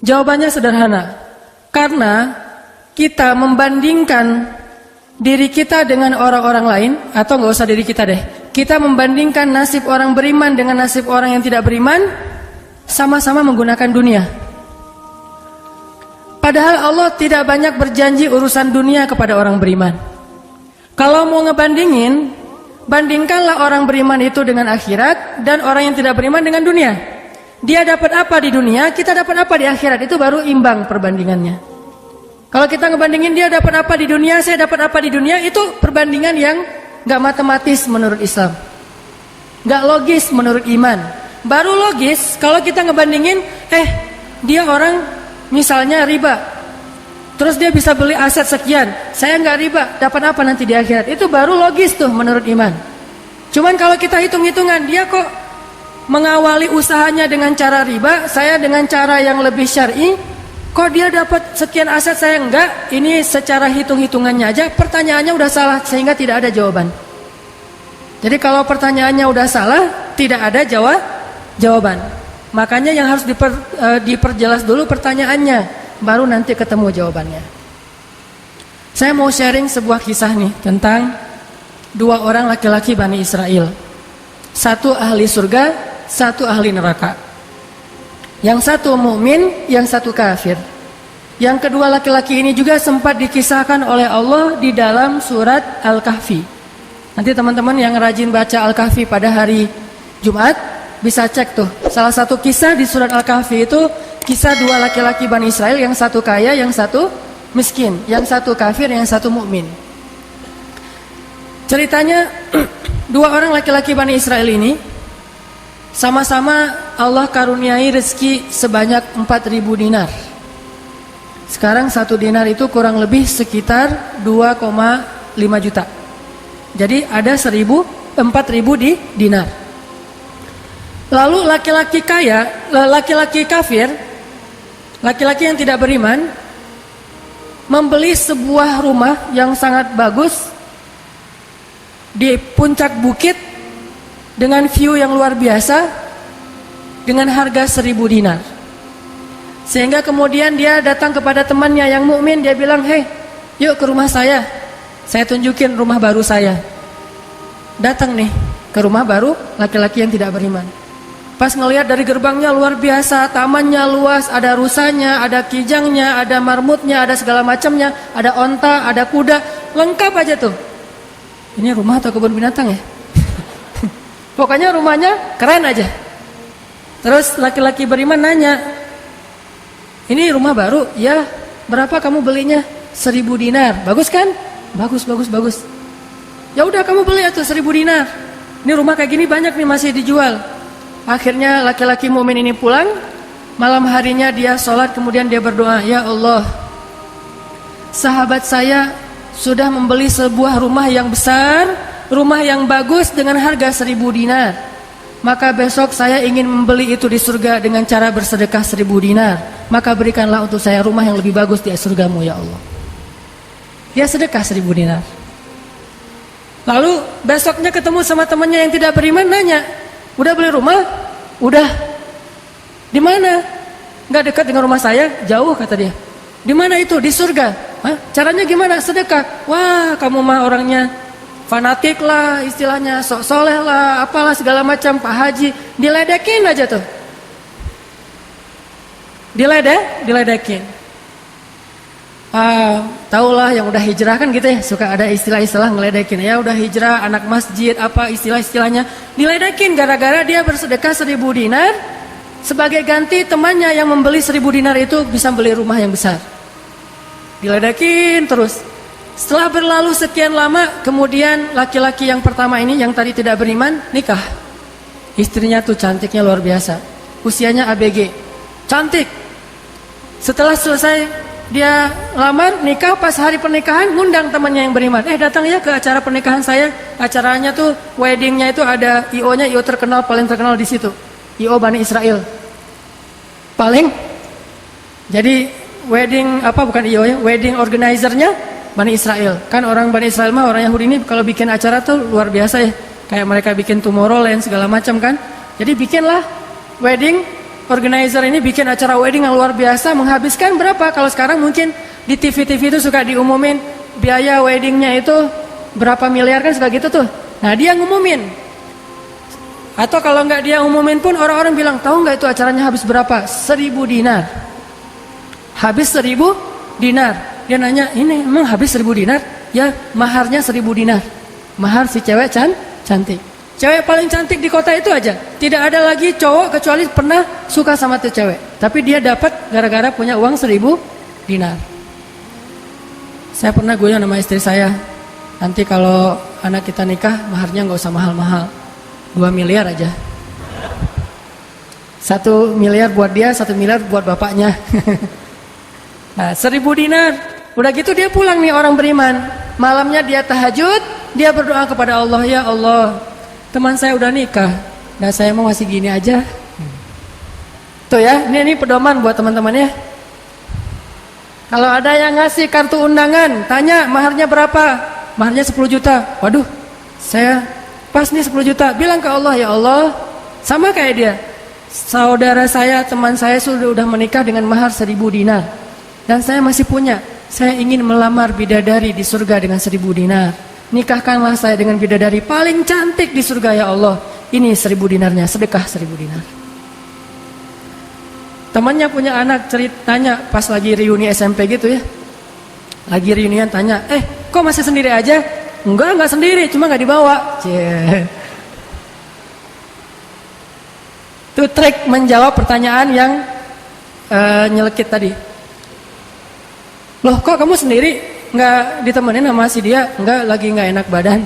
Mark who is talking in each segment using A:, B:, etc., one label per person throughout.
A: Jawabannya sederhana. Karena kita membandingkan diri kita dengan orang-orang lain, atau nggak usah diri kita deh. Kita membandingkan nasib orang beriman dengan nasib orang yang tidak beriman, sama-sama menggunakan dunia. Padahal Allah tidak banyak berjanji urusan dunia kepada orang beriman. Kalau mau ngebandingin, bandingkanlah orang beriman itu dengan akhirat dan orang yang tidak beriman dengan dunia. Dia dapat apa di dunia, kita dapat apa di akhirat, itu baru imbang perbandingannya. Kalau kita ngebandingin dia dapat apa di dunia, saya dapat apa di dunia, itu perbandingan yang gak matematis menurut Islam, gak logis menurut iman. Baru logis kalau kita ngebandingin, dia orang misalnya riba, terus dia bisa beli aset sekian, saya nggak riba, dapat apa nanti di akhirat, itu baru logis tuh menurut iman. Cuman kalau kita hitung-hitungan, dia kok mengawali usahanya dengan cara riba, saya dengan cara yang lebih syar'i, kok dia dapat sekian aset saya enggak, ini secara hitung-hitungannya aja pertanyaannya udah salah sehingga tidak ada jawaban. Jadi kalau pertanyaannya udah salah, tidak ada jawaban. Makanya yang harus diperjelas dulu pertanyaannya, baru nanti ketemu jawabannya. Saya mau sharing sebuah kisah nih tentang dua orang laki-laki Bani Israel. Satu ahli surga, satu ahli neraka. Yang satu mukmin, yang satu kafir. Yang kedua laki-laki ini juga sempat dikisahkan oleh Allah di dalam surat Al-Kahfi. Nanti teman-teman yang rajin baca Al-Kahfi pada hari Jumat bisa cek tuh. Salah satu kisah di surat Al-Kahfi itu kisah dua laki-laki Bani Israel, yang satu kaya, yang satu miskin, yang satu kafir, yang satu mukmin. Ceritanya dua orang laki-laki Bani Israel ini sama-sama Allah karuniai rezeki sebanyak 4.000 dinar. Sekarang 1 dinar itu kurang lebih sekitar 2,5 juta. Jadi ada 4.000 dinar. Lalu laki-laki kaya, laki-laki kafir, laki-laki yang tidak beriman, membeli sebuah rumah yang sangat bagus di puncak bukit dengan view yang luar biasa dengan harga 1.000 dinar. Sehingga kemudian dia datang kepada temannya yang mukmin, dia bilang, yuk ke rumah saya tunjukin rumah baru saya. Datang nih ke rumah baru laki-laki yang tidak beriman. Pas ngelihat dari gerbangnya luar biasa, tamannya luas, ada rusanya, ada kijangnya, ada marmutnya, ada segala macamnya, ada onta, ada kuda, lengkap aja tuh. Ini rumah atau kebun binatang ya? Pokoknya rumahnya keren aja. Terus laki-laki beriman nanya, ini rumah baru? Ya, berapa kamu belinya? 1.000 dinar. Bagus kan? Bagus. Ya udah kamu beli atau 1.000 dinar. Ini rumah kayak gini banyak nih masih dijual. Akhirnya laki-laki mukmin ini pulang. Malam harinya dia sholat, kemudian dia berdoa, ya Allah, sahabat saya sudah membeli sebuah rumah yang besar, rumah yang bagus dengan harga 1.000 dinar. Maka besok saya ingin membeli itu di surga dengan cara bersedekah 1.000 dinar. Maka berikanlah untuk saya rumah yang lebih bagus di surgamu ya Allah. Dia sedekah 1.000 dinar. Lalu besoknya ketemu sama temannya yang tidak beriman, nanya, udah beli rumah? Udah. Di mana? Nggak dekat dengan rumah saya, jauh kata dia. Di mana itu? Di surga. Hah? Caranya gimana? Sedekah. Wah, kamu mah orangnya fanatik lah, istilahnya sok soleh lah, apalah segala macam, Pak Haji. Diledekin aja tuh. Diledekin. Taulah yang udah hijrah kan gitu ya, suka ada istilah-istilah ngeledekin. Ya udah hijrah, anak masjid, apa istilah-istilahnya. Diledekin gara-gara dia bersedekah 1.000 dinar. Sebagai ganti temannya yang membeli 1.000 dinar itu bisa beli rumah yang besar. Diledekin terus. Setelah berlalu sekian lama, kemudian laki-laki yang pertama ini yang tadi tidak beriman nikah. Istrinya tuh cantiknya luar biasa, usianya ABG, cantik. Setelah selesai dia lamar, nikah, pas hari pernikahan ngundang temannya yang beriman. Datang ya ke acara pernikahan saya. Acaranya tuh weddingnya itu ada IO-nya, IO terkenal, paling terkenal di situ. IO Bani Israel. Paling. Jadi wedding bukan IO ya, wedding organizer-nya Bani Israel. Kan orang Bani Israel mah orang Yahudi ini kalau bikin acara tuh luar biasa ya. Kayak mereka bikin Tomorrowland segala macam kan. Jadi bikinlah wedding organizer ini bikin acara wedding yang luar biasa, menghabiskan berapa? Kalau sekarang mungkin di TV-TV itu suka diumumin biaya weddingnya itu berapa miliar kan, suka gitu tuh. Nah dia ngumumin. Atau kalau nggak dia umumin pun orang-orang bilang, tahu nggak itu acaranya habis berapa? 1.000 dinar. Habis 1.000 dinar. Dia nanya, ini emang habis 1.000 dinar? Ya, maharnya 1.000 dinar. Mahar si cewek cantik. Cewek paling cantik di kota itu aja. Tidak ada lagi cowok kecuali pernah suka sama tuh cewek. Tapi dia dapat gara-gara punya uang 1.000 dinar. Saya pernah guyon sama istri saya, nanti kalau anak kita nikah maharnya nggak usah mahal-mahal, 2 miliar aja. 1 miliar buat dia, 1 miliar buat bapaknya. Nah, 1.000 dinar. Udah gitu dia pulang nih orang beriman. Malamnya dia tahajud, dia berdoa kepada Allah, ya Allah, teman saya udah nikah, dan saya mau masih gini aja. Tuh ya, ini pedoman buat teman-teman ya. Kalau ada yang ngasih kartu undangan, tanya maharnya berapa? Maharnya 10 juta. Waduh, saya pas nih 10 juta. Bilang ke Allah, ya Allah, sama kayak dia. Saudara saya, teman saya sudah menikah dengan mahar 1.000 dinar. Dan saya masih punya. Saya ingin melamar bidadari di surga dengan 1.000 dinar. Nikahkanlah saya dengan bidadari paling cantik di surga, ya Allah. Ini 1.000 dinarnya, sedekah 1.000 dinar. Temannya punya anak, ceritanya pas lagi reuni SMP gitu ya. Lagi reunian tanya, kok masih sendiri aja? Enggak sendiri, cuma nggak dibawa. Itu trik menjawab pertanyaan yang nyelekit tadi. Loh, kok kamu sendiri nggak ditemenin sama si dia? Enggak, lagi nggak enak badan.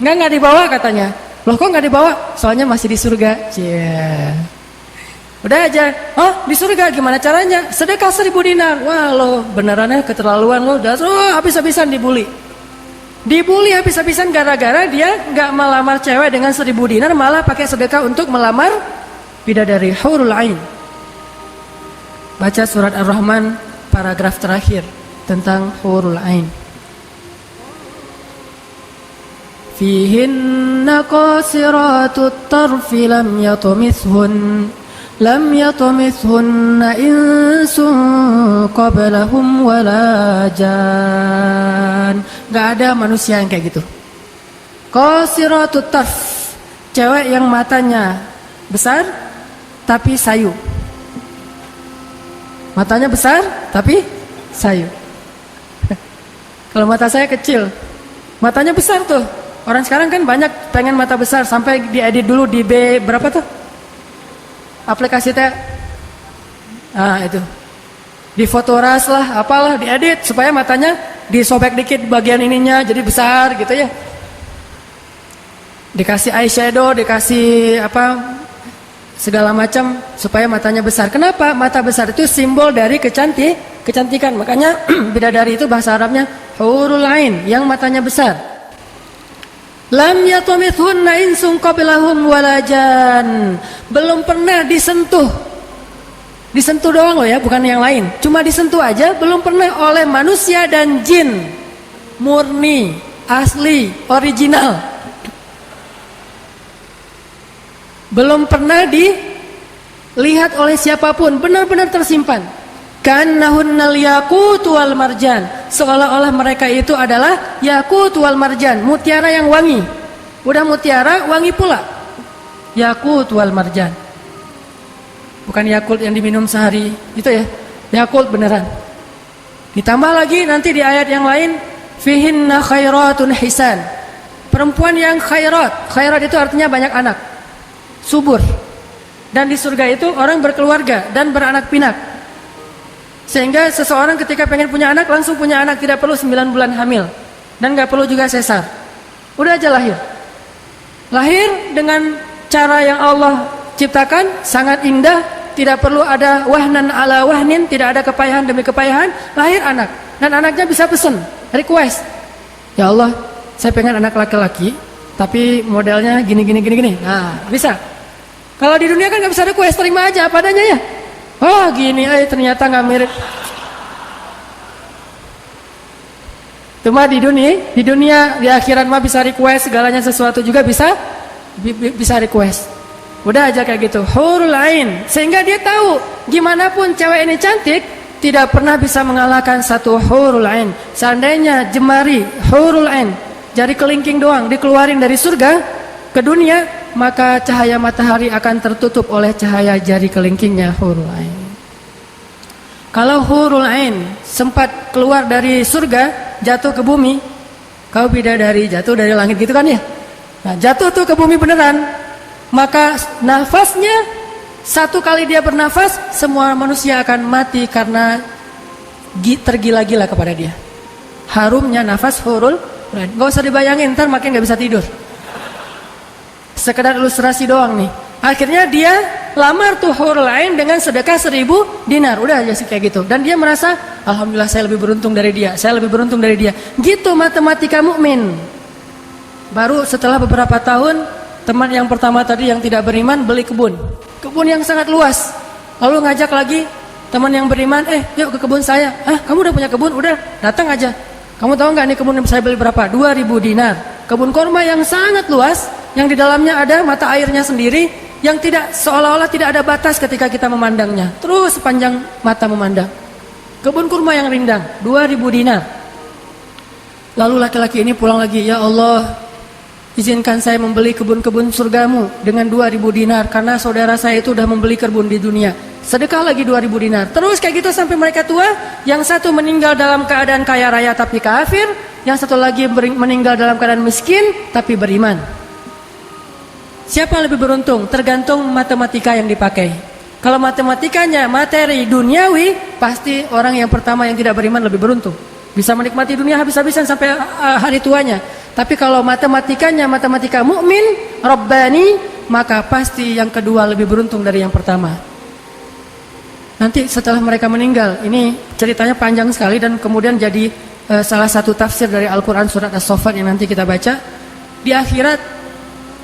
A: Nggak dibawa katanya. Loh, kok nggak dibawa? Soalnya masih di surga. Udah aja. Oh, di surga gimana caranya? Sedekah 1.000 dinar. Wah, lo benerannya keterlaluan lo. Habis-habisan dibully. Dibully habis-habisan gara-gara dia nggak melamar cewek dengan 1.000 dinar, malah pakai sedekah untuk melamar bidadari hurul ain. Baca surat Ar-Rahman paragraf terakhir tentang hurul ain. Fihinna qasiratut tarfi lam yatumithunna insun qablahum wala jan. Gak ada manusia yang kayak gitu. Qasiratut tarf, cewek yang matanya besar tapi sayu. Matanya besar tapi sayu. Kalau mata saya kecil, matanya besar tuh. Orang sekarang kan banyak pengen mata besar, sampai diedit dulu di berapa tuh? Aplikasi teh. Ah, itu. Di fotoras lah, apalah diedit supaya matanya disobek dikit bagian ininya jadi besar gitu ya. Dikasih eyeshadow, dikasih apa segala macam supaya matanya besar. Kenapa? Mata besar itu simbol dari kecantikan. Makanya bidadari itu bahasa Arabnya hurul ain, yang matanya besar. Lam yatumithunna insun qablahum walajan. Belum pernah disentuh. Disentuh doang loh ya, bukan yang lain. Cuma disentuh aja, belum pernah oleh manusia dan jin. Murni, asli, original. Belum pernah dilihat oleh siapapun, benar-benar tersimpan. Kannahunnal yaqut wal marjan, seolah-olah mereka itu adalah yaqut wal marjan, mutiara yang wangi. Udah mutiara, wangi pula. Yaqut wal marjan. Bukan Yakult yang diminum sehari, itu ya. Yakult beneran. Ditambah lagi nanti di ayat yang lain, fihinna khairatun hisan. Perempuan yang khairat. Khairat itu artinya banyak anak, subur. Dan di surga itu orang berkeluarga dan beranak pinak. Sehingga seseorang ketika pengen punya anak langsung punya anak, tidak perlu 9 bulan hamil dan gak perlu juga sesar. Udah aja lahir. Lahir dengan cara yang Allah ciptakan, sangat indah, tidak perlu ada wahnan ala wahnin, tidak ada kepayahan demi kepayahan, lahir anak. Dan anaknya bisa pesen, request. Ya Allah, saya pengen anak laki-laki, tapi modelnya gini. Nah, bisa. Kalau di dunia kan gak bisa request, terima aja apa adanya ya. Oh gini, ternyata gak mirip. Cuma di dunia, di akhirat mah bisa request segalanya, sesuatu juga bisa request. Udah aja kayak gitu, hurul ain. Sehingga dia tahu gimana pun cewek ini cantik, tidak pernah bisa mengalahkan satu hurul ain. Seandainya jemari hurul ain, jari kelingking doang dikeluarin dari surga ke dunia, maka cahaya matahari akan tertutup oleh cahaya jari kelingkingnya hurul ain. Kalau hurul ain sempat keluar dari surga, jatuh ke bumi, kau bidadari jatuh dari langit gitu kan ya. Nah, jatuh tuh ke bumi beneran. Maka nafasnya, satu kali dia bernafas, semua manusia akan mati karena tergila-gila kepada dia. Harumnya nafas hurul ain. Gak usah dibayangin, ntar makin gak bisa tidur. Sekedar ilustrasi doang nih. Akhirnya dia lamar tuh hurul ain dengan sedekah 1000 dinar. Udah aja sih kayak gitu. Dan dia merasa, alhamdulillah saya lebih beruntung dari dia, saya lebih beruntung dari dia. Gitu matematika mukmin. Baru setelah beberapa tahun, teman yang pertama tadi yang tidak beriman beli kebun yang sangat luas. Lalu ngajak lagi teman yang beriman, yuk ke kebun saya. Kamu udah punya kebun? Udah, datang aja. Kamu tahu nggak nih kebun saya beli berapa? 2000 dinar. Kebun korma yang sangat luas, yang di dalamnya ada mata airnya sendiri, yang tidak seolah-olah tidak ada batas ketika kita memandangnya. Terus sepanjang mata memandang. Kebun kurma yang rindang, 2000 dinar. Lalu laki-laki ini pulang lagi, ya Allah, izinkan saya membeli kebun-kebun surgamu dengan 2000 dinar karena saudara saya itu sudah membeli kebun di dunia. Sedekah lagi 2000 dinar. Terus kayak gitu sampai mereka tua. Yang satu meninggal dalam keadaan kaya raya tapi kafir, yang satu lagi meninggal dalam keadaan miskin tapi beriman. Siapa yang lebih beruntung? Tergantung matematika yang dipakai. Kalau matematikanya materi duniawi, pasti orang yang pertama yang tidak beriman lebih beruntung. Bisa menikmati dunia habis-habisan sampai hari tuanya. Tapi kalau matematikanya matematika mukmin, Rabbani, maka pasti yang kedua lebih beruntung dari yang pertama. Nanti setelah mereka meninggal, ini ceritanya panjang sekali dan kemudian jadi salah satu tafsir dari Al-Quran surat As-Saffat yang nanti kita baca. Di akhirat,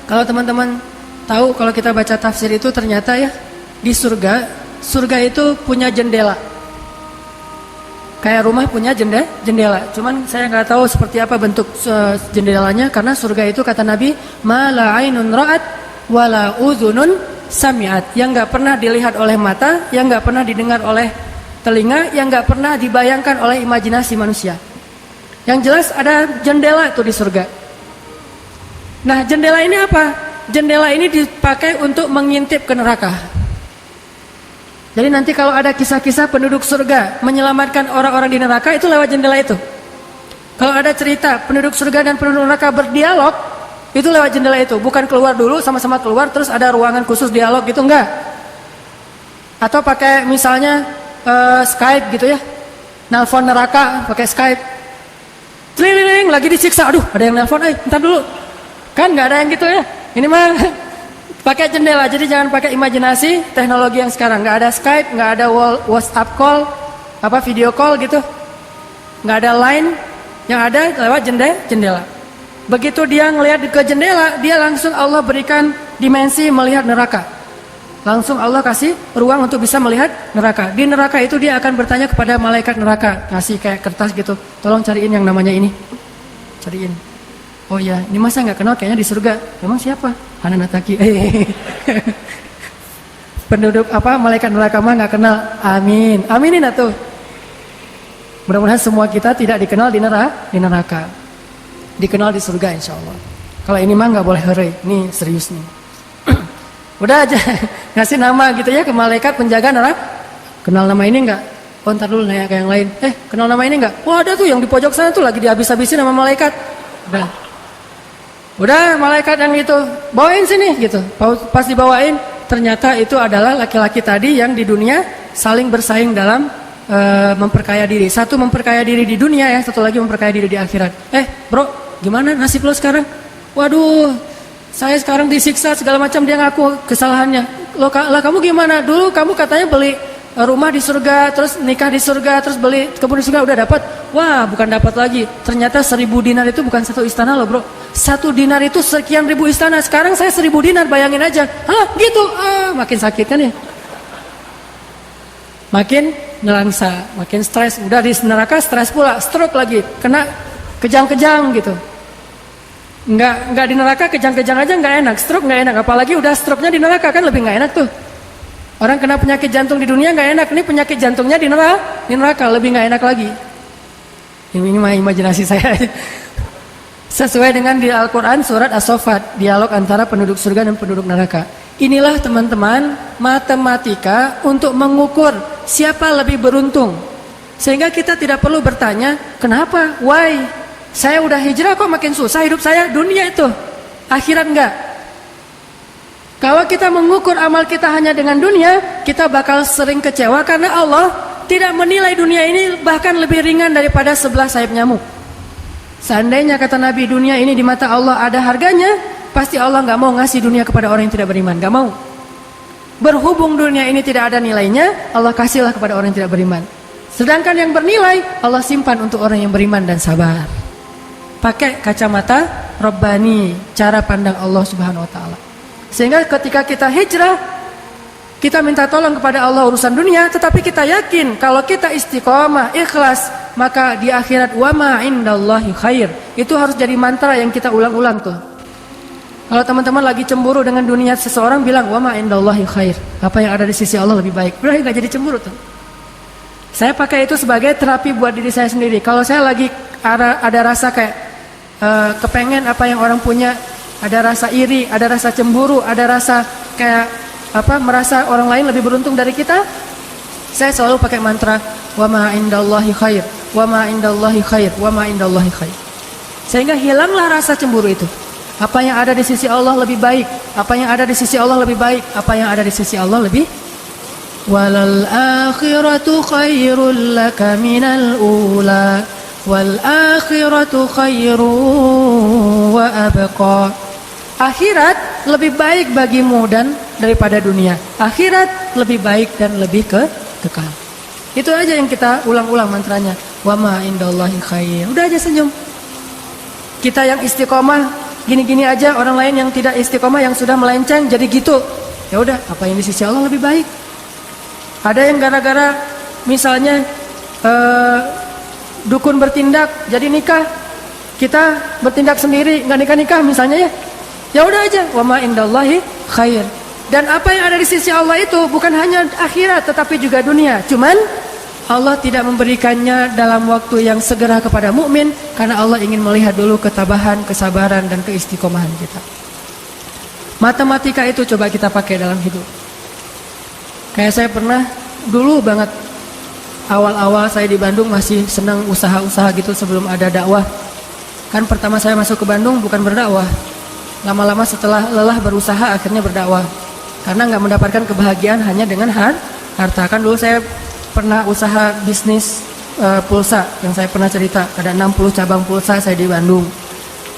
A: kalau teman-teman tahu, kalau kita baca tafsir itu ternyata ya, di surga itu punya jendela. Kayak rumah punya jendela. Cuman saya nggak tahu seperti apa bentuk jendelanya, karena surga itu kata Nabi, ma la ainun ra'at wa la udhunun sami'at, yang nggak pernah dilihat oleh mata, yang nggak pernah didengar oleh telinga, yang nggak pernah dibayangkan oleh imajinasi manusia. Yang jelas ada jendela itu di surga. Nah, jendela ini apa? Jendela ini dipakai untuk mengintip ke neraka. Jadi nanti kalau ada kisah-kisah penduduk surga menyelamatkan orang-orang di neraka, itu lewat jendela itu. Kalau ada cerita penduduk surga dan penduduk neraka berdialog, itu lewat jendela itu. Bukan keluar dulu, sama-sama keluar terus ada ruangan khusus dialog gitu, enggak. Atau pakai misalnya Skype gitu ya, nelpon neraka pakai Skype. Tling, lagi disiksa, aduh ada yang nelpon, ntar dulu. Kan nggak ada yang gitu ya. Ini mah pakai jendela, jadi jangan pakai imajinasi teknologi yang sekarang. Nggak ada Skype, nggak ada WhatsApp call, video call gitu, nggak ada line, yang ada lewat jendela. Begitu dia ngelihat ke jendela, dia langsung Allah berikan dimensi melihat neraka. Langsung Allah kasih ruang untuk bisa melihat neraka. Di neraka itu dia akan bertanya kepada malaikat neraka, ngasih kayak kertas gitu, tolong cariin yang namanya ini, cariin. Oh ya, ini masa nggak kenal, kayaknya di surga. Emang siapa? Hananataki. Penduduk malaikat neraka mah nggak kenal. Amin, aminin atuh. Mudah-mudahan semua kita tidak dikenal di neraka, dikenal di surga insya Allah. Kalau ini mah nggak boleh hore, ini serius nih. Udah aja ngasih nama gitu ya ke malaikat penjaga neraka. Kenal nama ini nggak? Oh ntar dulu nanya ke yang lain. Kenal nama ini nggak? Wah ada tuh yang di pojok sana tuh lagi dihabis-habisin sama malaikat. Udah malaikat yang itu bawain sini gitu. Pas dibawain ternyata itu adalah laki-laki tadi yang di dunia saling bersaing dalam memperkaya diri. Satu memperkaya diri di dunia ya, satu lagi memperkaya diri di akhirat. Bro, gimana nasib lo sekarang? Waduh, saya sekarang disiksa segala macam, dia ngaku kesalahannya. Lah kamu gimana? Dulu kamu katanya beli rumah di surga, terus nikah di surga, terus beli kebun di surga, udah dapat. Wah, bukan dapat lagi. Ternyata 1000 dinar itu bukan satu istana loh bro. 1 dinar itu sekian ribu istana. Sekarang saya 1000 dinar, bayangin aja. Gitu. Makin sakit kan ya. Makin nelangsa, makin stres. Udah di neraka stres pula, stroke lagi, kena kejang-kejang gitu. Nggak di neraka kejang-kejang aja nggak enak, stroke nggak enak, apalagi udah stroke-nya di neraka kan lebih nggak enak tuh. Orang kena penyakit jantung di dunia nggak enak, ini penyakit jantungnya di neraka lebih nggak enak lagi. Ini mah imajinasi saya. Sesuai dengan di Al-Quran surat As-Saffat, dialog antara penduduk surga dan penduduk neraka. Inilah teman-teman matematika untuk mengukur siapa lebih beruntung. Sehingga kita tidak perlu bertanya, kenapa? Why? Saya udah hijrah kok makin susah hidup saya. Dunia itu, akhirat enggak. Kalau kita mengukur amal kita hanya dengan dunia, kita bakal sering kecewa karena Allah tidak menilai dunia ini bahkan lebih ringan daripada 11 sayap nyamuk. Seandainya kata Nabi dunia ini di mata Allah ada harganya, pasti Allah nggak mau ngasih dunia kepada orang yang tidak beriman, nggak mau. Berhubung dunia ini tidak ada nilainya, Allah kasihlah kepada orang yang tidak beriman. Sedangkan yang bernilai, Allah simpan untuk orang yang beriman dan sabar. Pakai kacamata Rabbani, cara pandang Allah Subhanahu Wa Taala. Sehingga ketika kita hijrah, kita minta tolong kepada Allah urusan dunia, tetapi kita yakin kalau kita istiqomah, ikhlas, maka di akhirat wa ma indallahi khair. Itu harus jadi mantra yang kita ulang-ulang tuh. Kalau teman-teman lagi cemburu dengan dunia seseorang, bilang wa ma indallahi khair. Apa yang ada di sisi Allah lebih baik. Udah nggak jadi cemburu tuh. Saya pakai itu sebagai terapi buat diri saya sendiri. Kalau saya lagi ada rasa kayak kepengen apa yang orang punya, ada rasa iri, ada rasa cemburu, ada rasa kayak merasa orang lain lebih beruntung dari kita, saya selalu pakai mantra wa ma indallahi khair, wa ma indallahi khair, wa ma indallahi khair. Sehingga hilanglah rasa cemburu itu. Apa yang ada di sisi Allah lebih baik, apa yang ada di sisi Allah lebih baik, apa yang ada di sisi Allah lebih. Walal akhiratu khairul laka minal ula, wal akhiratu khairu wa abqa. Akhirat lebih baik bagimu dan daripada dunia. Akhirat lebih baik dan lebih kekal. Itu aja yang kita ulang-ulang mantranya. Wa ma indallahi khair. Udah aja senyum. Kita yang istiqomah gini-gini aja, orang lain yang tidak istiqomah yang sudah melenceng jadi gitu. Ya udah, apa yang di sisi Allah lebih baik. Ada yang gara-gara misalnya dukun bertindak jadi nikah, kita bertindak sendiri nggak nikah misalnya ya. Ya udah aja, wa ma indallahi khair. Dan apa yang ada di sisi Allah itu bukan hanya akhirat tetapi juga dunia. Cuman Allah tidak memberikannya dalam waktu yang segera kepada mukmin karena Allah ingin melihat dulu ketabahan, kesabaran dan keistiqomahan kita. Matematika itu coba kita pakai dalam hidup. Kayak saya pernah dulu banget, awal-awal saya di Bandung masih senang usaha-usaha gitu sebelum ada dakwah. Kan pertama saya masuk ke Bandung bukan berdakwah. Lama-lama setelah lelah berusaha akhirnya berdakwah. Karena nggak mendapatkan kebahagiaan hanya dengan harta. Kan dulu saya pernah usaha bisnis pulsa yang saya pernah cerita. Ada 60 cabang pulsa saya di Bandung.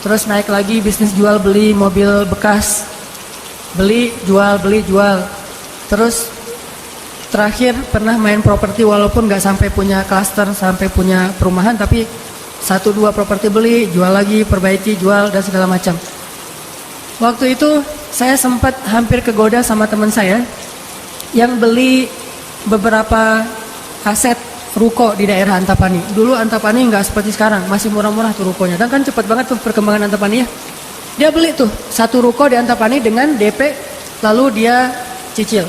A: Terus naik lagi bisnis jual beli mobil bekas. Beli, jual. Terus terakhir pernah main properti walaupun nggak sampai punya klaster, sampai punya perumahan, tapi 1-2 properti beli, jual lagi, perbaiki, jual dan segala macam. Waktu itu saya sempat hampir kegoda sama teman saya yang beli beberapa aset ruko di daerah Antapani. Dulu Antapani nggak seperti sekarang, masih murah-murah tuh rukonya. Dan kan cepat banget tuh perkembangan Antapani ya. Dia beli tuh 1 ruko di Antapani dengan DP, lalu dia cicil.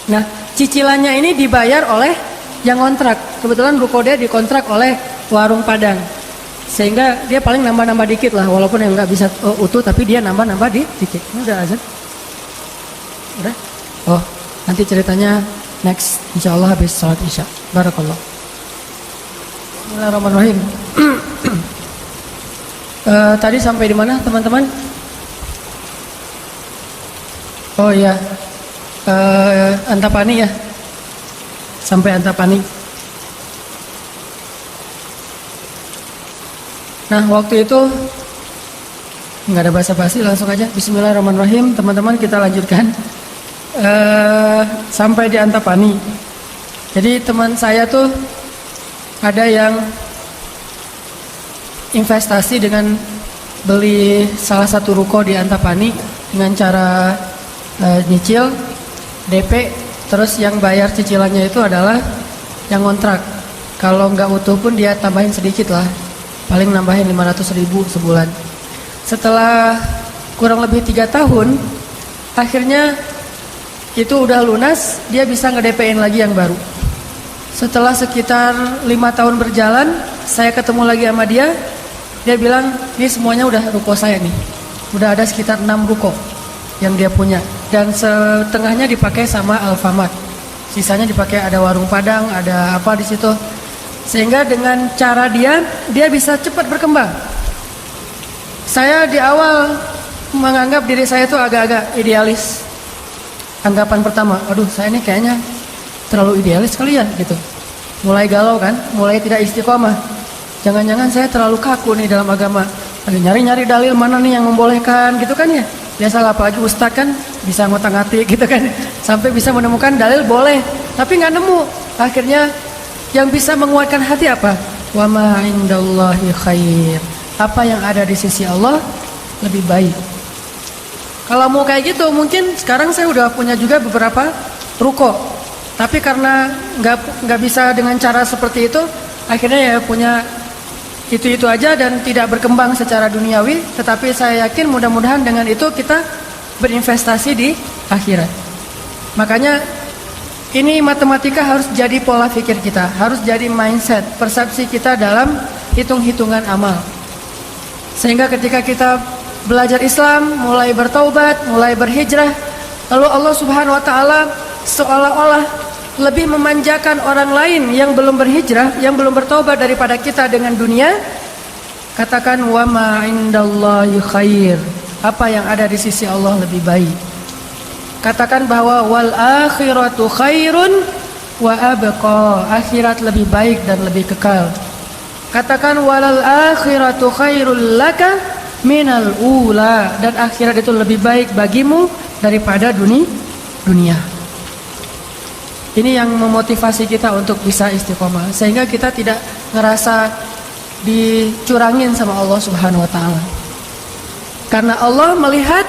A: Nah, cicilannya ini dibayar oleh yang kontrak. Kebetulan ruko dia dikontrak oleh warung Padang. Sehingga dia paling nambah-nambah dikit lah, walaupun yang nggak bisa utuh, tapi dia nambah-nambah dikit. Ini udah azan? Udah? Oh, nanti ceritanya next, insya Allah habis salat isya. Barakallah. Bismillahirrahmanirrahim. Tadi sampai di mana teman-teman? Oh iya, Antapani ya, sampai Antapani. Nah waktu itu nggak ada basa-basi, langsung aja Bismillahirrahmanirrahim. Teman-teman kita lanjutkan sampai di Antapani. Jadi teman saya tuh ada yang investasi dengan beli salah satu ruko di Antapani dengan cara nyicil DP, terus yang bayar cicilannya itu adalah yang kontrak. Kalau nggak utuh pun dia tambahin sedikit lah, paling nambahin 500.000 sebulan. Setelah kurang lebih 3 tahun, akhirnya itu udah lunas, dia bisa nge-DP-in lagi yang baru. Setelah sekitar 5 tahun berjalan, saya ketemu lagi sama dia. Dia bilang, ini semuanya udah ruko saya nih. Udah ada sekitar 6 ruko yang dia punya. Dan setengahnya dipakai sama Alfamart. Sisanya dipakai ada warung Padang, ada apa di situ. Sehingga dengan cara dia bisa cepat berkembang. Saya di awal menganggap diri saya tuh agak-agak idealis. Anggapan pertama, aduh saya ini kayaknya terlalu idealis kali ya gitu. Mulai galau kan, mulai tidak istiqomah. Jangan-jangan saya terlalu kaku nih dalam agama. Aduh, nyari-nyari dalil mana nih yang membolehkan gitu kan ya. Biasalah apalagi ustadz kan bisa ngotak-ngatik gitu kan. Sampai bisa menemukan dalil boleh, tapi nggak nemu. Akhirnya yang bisa menguatkan hati apa? Wa ma indallahi khair. Apa yang ada di sisi Allah lebih baik. Kalau mau kayak gitu mungkin sekarang saya udah punya juga beberapa ruko. Tapi karena nggak bisa dengan cara seperti itu, akhirnya ya punya itu aja dan tidak berkembang secara duniawi. Tetapi saya yakin mudah-mudahan dengan itu kita berinvestasi di akhirat. Makanya ini matematika harus jadi pola pikir kita, harus jadi mindset, persepsi kita dalam hitung-hitungan amal. Sehingga ketika kita belajar Islam, mulai bertaubat, mulai berhijrah, lalu Allah Subhanahu wa taala seolah-olah lebih memanjakan orang lain yang belum berhijrah, yang belum bertaubat daripada kita dengan dunia. Katakan wa ma indallahi khair. Apa yang ada di sisi Allah lebih baik. Katakan bahwa wal akhiratu khairun wa abqa. Akhirat lebih baik dan lebih kekal. Katakan walal akhiratu khairul laka minal ula. Dan akhirat itu lebih baik bagimu daripada dunia. Ini yang memotivasi kita untuk bisa istiqomah, sehingga kita tidak ngerasa dicurangin sama Allah Subhanahu wa taala. Karena Allah melihat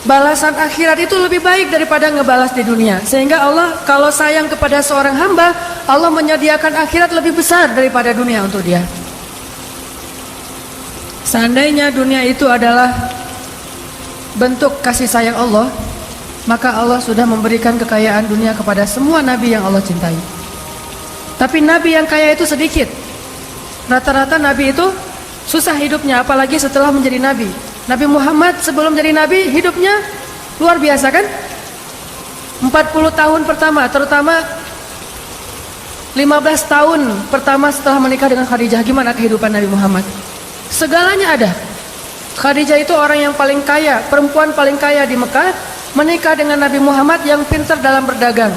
A: balasan akhirat itu lebih baik daripada ngebalas di dunia. Sehingga Allah kalau sayang kepada seorang hamba, Allah menyediakan akhirat lebih besar daripada dunia untuk dia. Seandainya dunia itu adalah bentuk kasih sayang Allah, maka Allah sudah memberikan kekayaan dunia kepada semua nabi yang Allah cintai. Tapi nabi yang kaya itu sedikit. Rata-rata nabi itu susah hidupnya, apalagi setelah menjadi nabi. Nabi Muhammad sebelum jadi nabi hidupnya luar biasa kan? 40 tahun pertama, terutama 15 tahun pertama setelah menikah dengan Khadijah, gimana kehidupan Nabi Muhammad? Segalanya ada. Khadijah itu orang yang paling kaya, perempuan paling kaya di Mekah, menikah dengan Nabi Muhammad yang pintar dalam berdagang.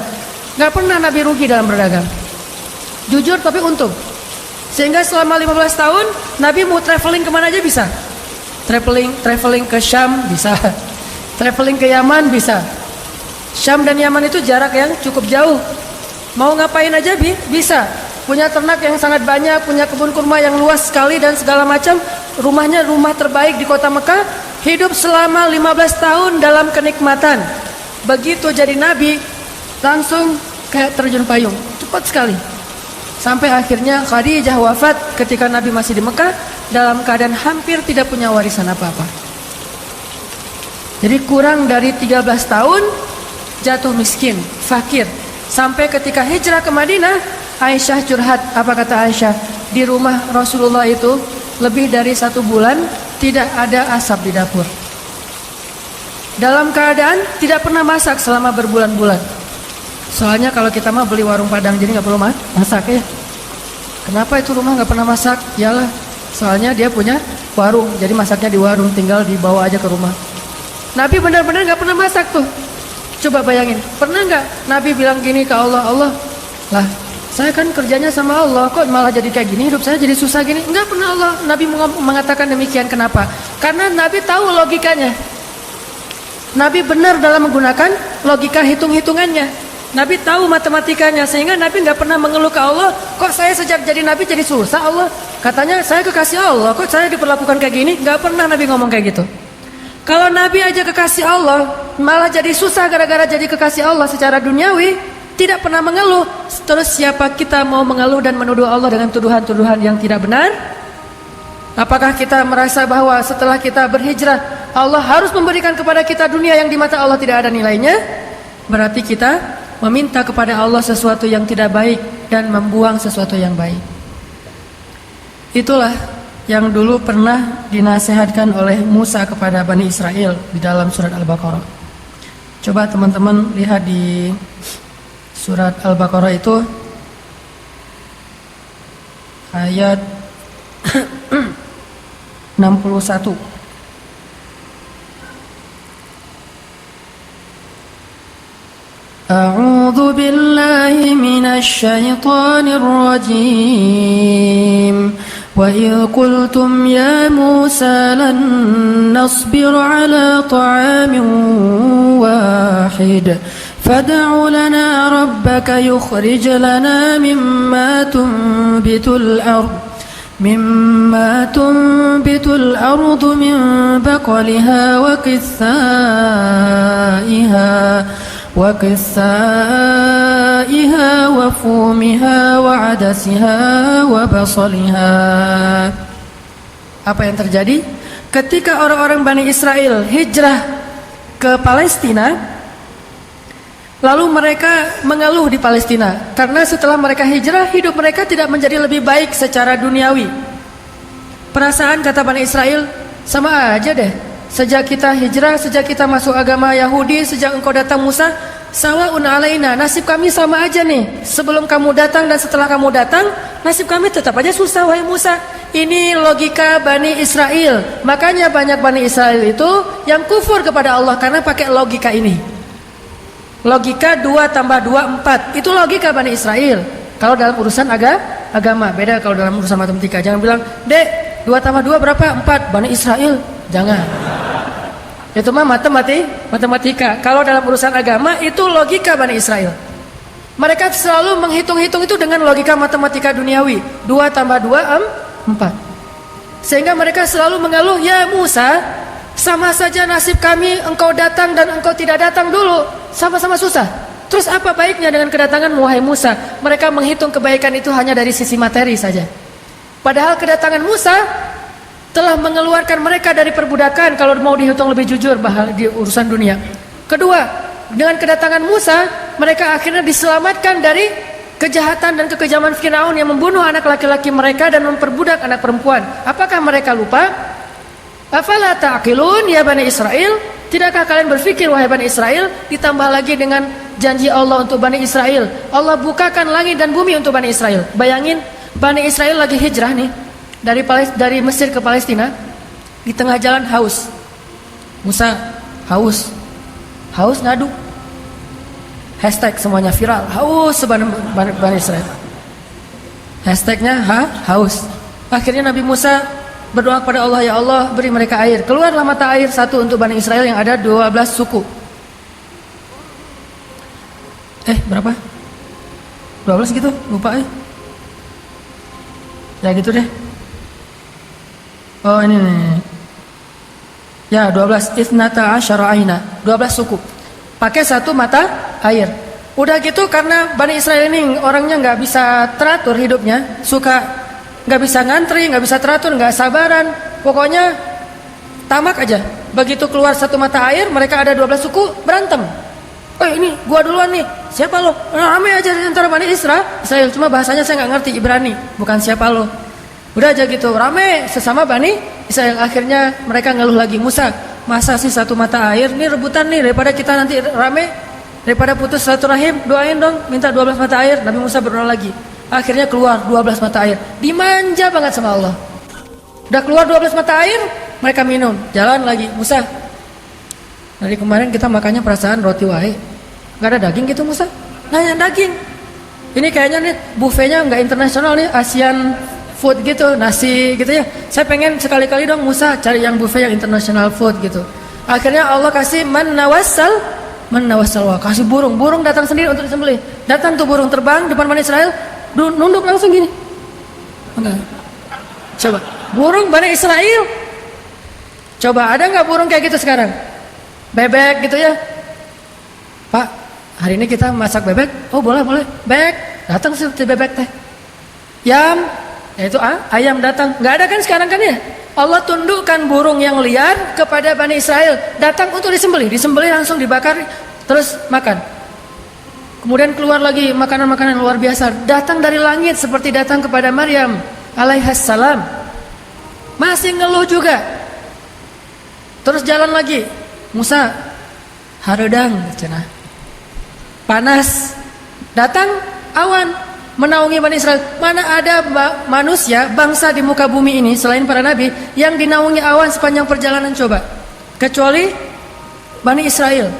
A: Gak pernah Nabi rugi dalam berdagang. Jujur tapi untung. Sehingga selama 15 tahun Nabi mau traveling kemana aja bisa. Traveling ke Syam bisa. Traveling ke Yaman bisa. Syam dan Yaman itu jarak yang cukup jauh. Mau ngapain aja bisa. Punya ternak yang sangat banyak, punya kebun kurma yang luas sekali dan segala macam. Rumahnya rumah terbaik di kota Mekah. Hidup selama 15 tahun dalam kenikmatan. Begitu jadi nabi, langsung kayak terjun payung, cepat sekali. Sampai akhirnya Khadijah wafat ketika Nabi masih di Mekah dalam keadaan hampir tidak punya warisan apa-apa. Jadi kurang dari 13 tahun jatuh miskin, fakir. Sampai ketika hijrah ke Madinah, Aisyah curhat. Apa kata Aisyah? Di rumah Rasulullah itu lebih dari 1 bulan tidak ada asap di dapur. Dalam keadaan tidak pernah masak selama berbulan-bulan. Soalnya kalau kita mah beli warung Padang jadi nggak perlu masak ya. Kenapa itu rumah nggak pernah masak? Yalah, soalnya dia punya warung, jadi masaknya di warung, tinggal dibawa aja ke rumah. Nabi benar-benar nggak pernah masak tuh. Coba bayangin, pernah nggak Nabi bilang gini ke Allah, Allah, lah saya kan kerjanya sama Allah, kok malah jadi kayak gini, hidup saya jadi susah gini? Enggak pernah Allah Nabi mengatakan demikian. Kenapa? Karena Nabi tahu logikanya. Nabi benar dalam menggunakan logika hitung-hitungannya. Nabi tahu matematikanya, sehingga Nabi nggak pernah mengeluh ke Allah, kok saya sejak jadi Nabi jadi susah Allah. Katanya saya kekasih Allah, kok saya diperlakukan kayak gini? Nggak pernah Nabi ngomong kayak gitu. Kalau Nabi aja kekasih Allah, malah jadi susah gara-gara jadi kekasih Allah secara duniawi, tidak pernah mengeluh. Terus siapa kita mau mengeluh dan menuduh Allah dengan tuduhan-tuduhan yang tidak benar? Apakah kita merasa bahwa setelah kita berhijrah Allah harus memberikan kepada kita dunia yang di mata Allah tidak ada nilainya? Berarti kita meminta kepada Allah sesuatu yang tidak baik dan membuang sesuatu yang baik. Itulah yang dulu pernah dinasihatkan oleh Musa kepada Bani Israel di dalam surat Al-Baqarah. Coba teman-teman lihat di surat Al-Baqarah itu ayat 61. A'udzu billahi minasy syaithanir rajim. Wa idh qultum ya Musa lan nasbir ala ta'amin wahid fad'u lana rabbaka yukhrij lana mimma tunbitul ardh مما تنبت الأرض من بقلها وقثائها وفومها وعدسها وبصلها. Apa yang terjadi? Ketika orang-orang Bani Israel hijrah ke Palestina, lalu mereka mengeluh di Palestina karena setelah mereka hijrah hidup mereka tidak menjadi lebih baik secara duniawi. Perasaan kata Bani Israel, sama aja deh. Sejak kita hijrah, sejak kita masuk agama Yahudi, sejak engkau datang Musa, sawa'un alaina, nasib kami sama aja nih. Sebelum kamu datang dan setelah kamu datang, nasib kami tetap aja susah wahai Musa. Ini logika Bani Israel. Makanya banyak Bani Israel itu yang kufur kepada Allah karena pakai logika ini. Logika 2 tambah 2 4. Itu logika Bani Israel. Kalau dalam urusan agama, beda kalau dalam urusan matematika. Jangan bilang, "Dek, 2 tambah 2 berapa?" 4. Bani Israel. Jangan. Itu mah matematika. Kalau dalam urusan agama itu logika Bani Israel. Mereka selalu menghitung-hitung itu dengan logika matematika duniawi. 2 tambah 2 4. Sehingga mereka selalu mengeluh, "Ya Musa, sama saja nasib kami engkau datang dan engkau tidak datang dulu, sama-sama susah. Terus apa baiknya dengan kedatangan wahai Musa?" Mereka menghitung kebaikan itu hanya dari sisi materi saja. Padahal kedatangan Musa telah mengeluarkan mereka dari perbudakan kalau mau dihitung lebih jujur di urusan dunia. Kedua, dengan kedatangan Musa mereka akhirnya diselamatkan dari kejahatan dan kekejaman Firaun yang membunuh anak laki-laki mereka dan memperbudak anak perempuan. Apakah mereka lupa? Afala ta'qilun ya Bani Israel? Tidakkah kalian berpikir wahai Bani Israel? Ditambah lagi dengan janji Allah untuk Bani Israel. Allah bukakan langit dan bumi untuk Bani Israel. Bayangin Bani Israel lagi hijrah nih dari Mesir ke Palestina, di tengah jalan haus. Musa haus ngadu. Hashtag semuanya viral. Haus Bani Israel. Hashtagnya haus. Akhirnya Nabi Musa berdoa kepada Allah, "Ya Allah, beri mereka air." Keluarlah mata air satu untuk Bani Israel yang ada 12 suku. Berapa? 12 gitu? Lupa ya gitu deh. Oh ini nih. Ya 12 Ithnata asyara aina, 12 suku. Pakai satu mata air. Udah gitu karena Bani Israel ini orangnya nggak bisa teratur hidupnya, suka nggak bisa ngantri, nggak bisa teratur, nggak sabaran, pokoknya tamak aja. Begitu keluar satu mata air, mereka ada 12 suku berantem. Ini gua duluan nih, siapa lo? Rame aja di antara Bani Israel, cuma bahasanya saya nggak ngerti, Ibrani, bukan siapa lo. Udah aja gitu, rame sesama Bani Israel. Akhirnya mereka ngeluh lagi, "Musa, masa sih satu mata air? Nih rebutan nih, daripada kita nanti rame, daripada putus silaturahim, doain dong, minta 12 mata air." Nabi Musa berdoa lagi. Akhirnya keluar 12 mata air. Dimanja banget sama Allah. Udah keluar 12 mata air, mereka minum. Jalan lagi, "Musa, dari kemarin kita makannya perasaan roti wae. Gak ada daging gitu Musa?" Nanya daging. Ini kayaknya nih buffetnya nggak internasional nih, Asian food gitu, nasi gitu ya. Saya pengen sekali-kali dong Musa cari yang buffet yang international food gitu. Akhirnya Allah kasih man nawassal, kasih burung datang sendiri untuk disembelih. Datang tuh burung terbang depan Bani Israel, nunduk langsung gini. Enggak. Coba, burung Bani Israel. Coba ada nggak burung kayak gitu sekarang? Bebek gitu ya. "Pak, hari ini kita masak bebek." "Oh boleh. Bebek." Datang seperti bebek teh. "Yam, yaitu ayam datang. Nggak ada kan sekarang kan ya? Allah tundukkan burung yang liar kepada Bani Israel, datang untuk disembelih langsung dibakar, terus makan. Kemudian keluar lagi makanan-makanan luar biasa, datang dari langit seperti datang kepada Maryam alaihissalam. Masih ngeluh juga. Terus jalan lagi, Musa haredang cenah. Panas, datang awan menaungi Bani Israel. Mana ada manusia, bangsa di muka bumi ini selain para nabi yang dinaungi awan sepanjang perjalanan, coba. Kecuali Bani Israel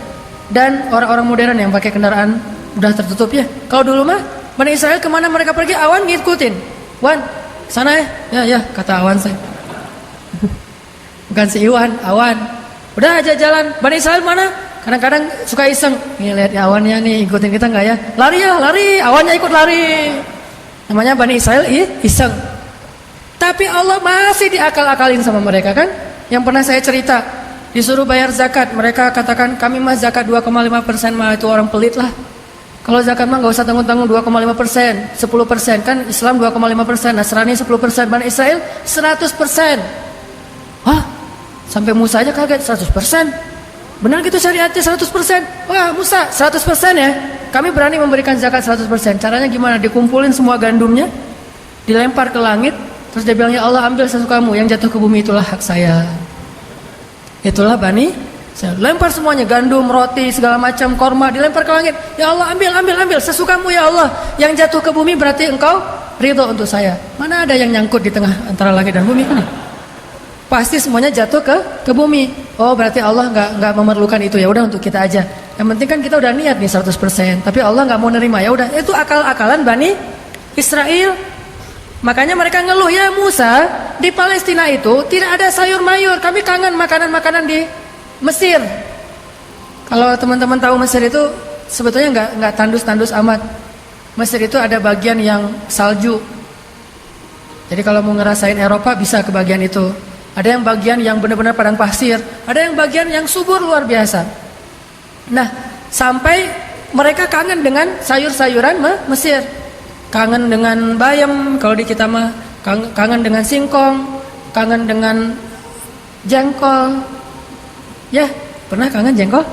A: dan orang-orang modern yang pakai kendaraan udah tertutup ya. Kalau dulu mah Bani Israel kemana mereka pergi, awan ngikutin. Wan, sana ya kata awan saya. Bukan si Iwan, awan. Udah aja jalan. Bani Israel mana? Kadang-kadang suka iseng, nih lihat ya awannya nih, ikutin kita nggak ya? Lari ya, lari, awannya ikut lari. Namanya Bani Israel iseng. Tapi Allah masih diakal-akalin sama mereka kan? Yang pernah saya cerita, disuruh bayar zakat, mereka katakan kami mah zakat 2,5% mah itu orang pelit lah. Kalau zakat mah nggak usah tanggung-tanggung 2,5%, 10% kan Islam 2,5%, Nasrani 10%, Bani Israel 100%. Hah? Sampai Musa aja kaget 100%. Benar gitu syariatnya 100%. Wah Musa 100% ya. Kami berani memberikan zakat 100%. Caranya gimana? Dikumpulin semua gandumnya, dilempar ke langit, terus dia bilang ya Allah ambil sesukamu, yang jatuh ke bumi itulah hak saya. Itulah Bani, saya lempar semuanya, gandum, roti, segala macam, korma dilempar ke langit. Ya Allah ambil sesukamu ya Allah. Yang jatuh ke bumi berarti engkau ridho untuk saya. Mana ada yang nyangkut di tengah antara langit dan bumi kan? Pasti semuanya jatuh ke bumi. Oh berarti Allah nggak memerlukan itu, ya udah untuk kita aja. Yang penting kan kita udah niat nih 100%. Tapi Allah nggak mau nerima, ya udah itu akal-akalan Bani Israel. Makanya mereka ngeluh, ya Musa di Palestina itu tidak ada sayur mayur. Kami kangen makanan-makanan di Mesir. Kalau teman-teman tahu Mesir itu sebetulnya nggak tandus-tandus amat. Mesir itu ada bagian yang salju. Jadi kalau mau ngerasain Eropa bisa ke bagian itu. Ada yang bagian yang benar-benar padang pasir, ada yang bagian yang subur luar biasa. Nah, sampai mereka kangen dengan sayur-sayuran Mesir. Kangen dengan bayam, kalau di kita mah kangen dengan singkong, kangen dengan jengkol. Ya, pernah kangen jengkol?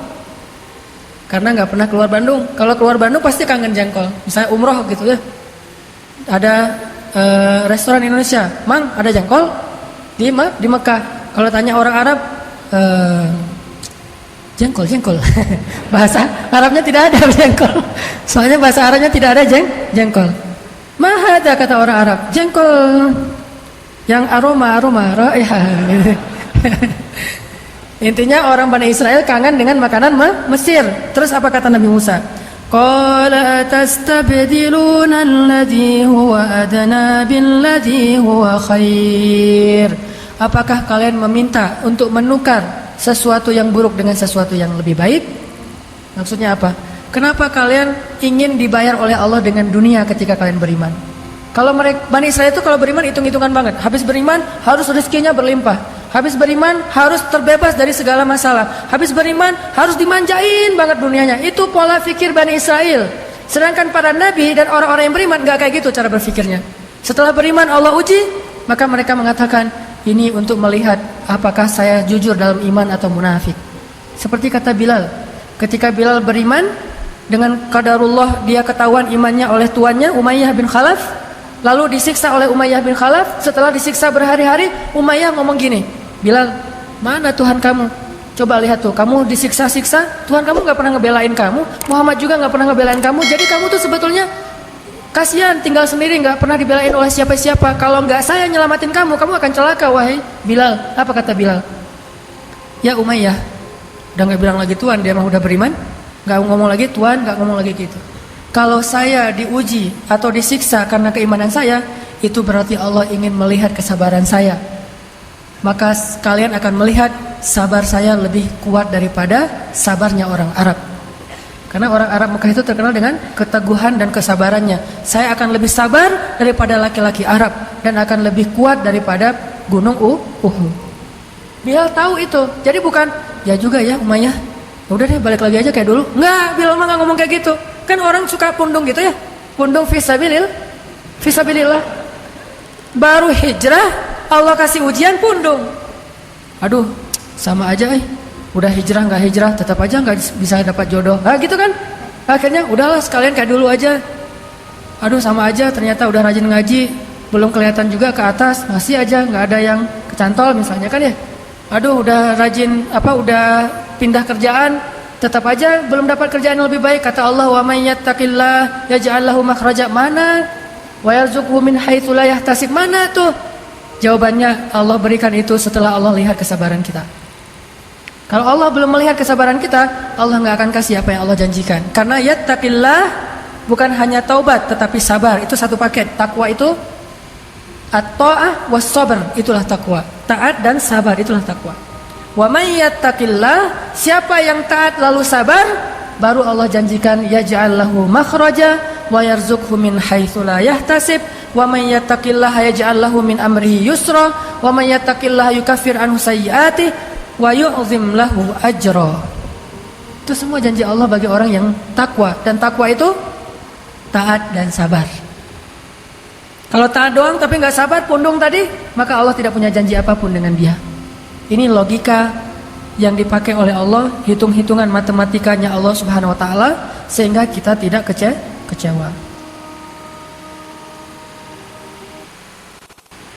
A: Karena nggak pernah keluar Bandung. Kalau keluar Bandung pasti kangen jengkol. Misalnya umroh gitu ya. Ada restoran Indonesia, Mang, ada jengkol? Di Mekah. Kalau tanya orang Arab, jengkol. Bahasa Arabnya tidak ada jengkol. Soalnya bahasa Arabnya tidak ada jengkol. Mahada kata orang Arab, jengkol yang aroma raihah. Intinya orang Bani Israel kangen dengan makanan Mesir. Terus apa kata Nabi Musa? Qala tastabdiluna alladhi huwa adna billadhi huwa khair. Apakah kalian meminta untuk menukar sesuatu yang buruk dengan sesuatu yang lebih baik? Maksudnya apa? Kenapa kalian ingin dibayar oleh Allah dengan dunia ketika kalian beriman? Kalau mereka Bani Israel itu kalau beriman hitung-hitungan banget. Habis beriman harus rezekinya berlimpah. Habis beriman harus terbebas dari segala masalah. Habis beriman harus dimanjain banget dunianya. Itu pola pikir Bani Israel. Sedangkan para nabi dan orang-orang yang beriman gak kayak gitu cara berpikirnya. Setelah beriman Allah uji, maka mereka mengatakan, ini untuk melihat apakah saya jujur dalam iman atau munafik. Seperti kata Bilal, ketika Bilal beriman, dengan qadarullah dia ketahuan imannya oleh tuannya Umayyah bin Khalaf, lalu disiksa oleh Umayyah bin Khalaf. Setelah disiksa berhari-hari, Umayyah ngomong gini, Bilal, mana Tuhan kamu? Coba lihat tuh, kamu disiksa-siksa, Tuhan kamu gak pernah ngebelain kamu, Muhammad juga gak pernah ngebelain kamu. Jadi kamu tuh sebetulnya kasihan tinggal sendiri, gak pernah dibelain oleh siapa-siapa. Kalau gak saya nyelamatin kamu, kamu akan celaka wahai Bilal. Apa kata Bilal? Ya Umayyah, udah gak bilang lagi Tuhan, dia mah udah beriman, gak ngomong lagi Tuhan, gak ngomong lagi gitu. Kalau saya diuji atau disiksa karena keimanan saya, itu berarti Allah ingin melihat kesabaran saya. Maka kalian akan melihat sabar saya lebih kuat daripada sabarnya orang Arab. Karena orang Arab Mekah itu terkenal dengan keteguhan dan kesabarannya. Saya akan lebih sabar daripada laki-laki Arab dan akan lebih kuat daripada gunung Uhud. Bilal tahu itu. Jadi bukan ya juga ya Umayyah, udah deh balik lagi aja kayak dulu. Enggak, Bilal mah enggak ngomong kayak gitu. Kan orang suka pundung gitu ya. Pundung fisabilillah. Baru hijrah Allah kasih ujian pundung. Aduh, sama aja udah hijrah nggak hijrah tetap aja nggak bisa dapat jodoh. Nah gitu kan. Akhirnya udahlah sekalian kayak dulu aja. Aduh sama aja, ternyata udah rajin ngaji, belum kelihatan juga ke atas, masih aja nggak ada yang kecantol misalnya kan ya. Aduh udah rajin udah pindah kerjaan, tetap aja belum dapat kerjaan yang lebih baik. Kata Allah, wa may yattaqillah yaj'al lahu makhraja. Mana? Wa yarzuqhu min haitsu la yahtasib. Mana tuh? Jawabannya Allah berikan itu setelah Allah lihat kesabaran kita. Kalau Allah belum melihat kesabaran kita, Allah nggak akan kasih apa yang Allah janjikan. Karena yattaqillah bukan hanya taubat tetapi sabar, itu satu paket. Takwa itu at-ta'ah was sabr, itulah takwa. Taat dan sabar itulah takwa. Wa may yattaqillah, siapa yang taat lalu sabar, baru Allah janjikan yaj'al lahu makhraja wa yarzuqhu min haitsu la yahtasib. Wa may yattaqillaha yaj'al lahu min amrihi yusra wa may yattaqillaha yukaffir anhu sayyi'atihi wa yu'zim lahu ajra. Itu semua janji Allah bagi orang yang takwa, dan takwa itu taat dan sabar. Kalau taat doang tapi nggak sabar, pundung tadi, maka Allah tidak punya janji apapun dengan dia. Ini logika yang dipakai oleh Allah, hitung-hitungan matematikanya Allah Subhanahu wa taala, sehingga kita tidak kecewa.